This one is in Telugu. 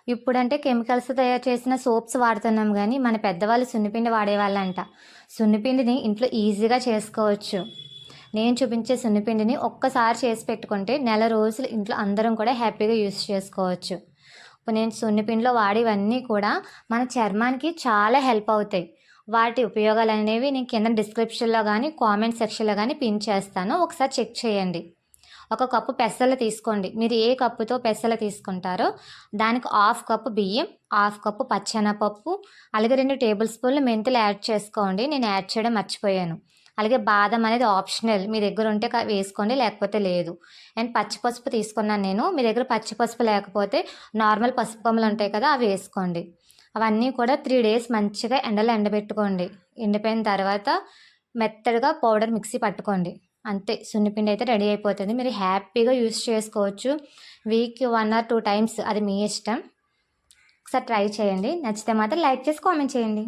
ఇప్పుడంటే కెమికల్స్ తయారు చేసిన సోప్స్ వాడుతున్నాం గానీ, మన పెద్దవాళ్ళు సున్నిపిండి వాడేవాళ్ళంట. సున్నిపిండిని ఇంట్లో ఈజీగా చేసుకోవచ్చు. నేను చూపించే సున్నిపిండిని ఒక్కసారి చేసి పెట్టుకుంటే నెల రోజులు ఇంట్లో అందరం కూడా హ్యాపీగా యూజ్ చేసుకోవచ్చు. ఇప్పుడు నేను సున్నిపిండిలో వాడేవన్నీ కూడా మన చర్మానికి చాలా హెల్ప్ అవుతాయి. వాటి ఉపయోగాలనేవి నేను కింద డిస్క్రిప్షన్‌లో గానీ, కామెంట్ సెక్షన్‌లో గానీ పిన్ చేస్తాను. ఒకసారి చెక్ చేయండి. ఒక కప్పు పెసలు తీసుకోండి. మీరు ఏ కప్పుతో పెసలు తీసుకుంటారో దానికి హాఫ్ కప్పు బియ్యం, హాఫ్ కప్పు పచ్చెనపప్పు, అలాగే 2 టేబుల్ స్పూన్లు మెంతులు యాడ్ చేసుకోండి. నేను యాడ్ చేయడం మర్చిపోయాను. అలాగే బాదం అనేది ఆప్షనల్. మీ దగ్గర ఉంటే వేసుకోండి, లేకపోతే లేదు. అండ్ పచ్చి పసుపు తీసుకున్నాను నేను. మీ దగ్గర పచ్చి పసుపు లేకపోతే నార్మల్ పసుపు కొమ్మలు ఉంటాయి కదా, అవి వేసుకోండి. అవన్నీ కూడా 3 డేస్ మంచిగా ఎండలో ఎండబెట్టుకోండి. ఎండిపోయిన తర్వాత మెత్తగా పౌడర్ మిక్సీ పట్టుకోండి. అంతే, సున్నిపిండి అయితే రెడీ అయిపోతుంది. మీరు హ్యాపీగా యూస్ చేసుకోవచ్చు. వీక్‌కి 1 ఆర్ 2 టైమ్స్, అది మీ ఇష్టం. ఒకసారి ట్రై చేయండి. నచ్చితే మాత్రం లైక్ చేసి కామెంట్ చేయండి.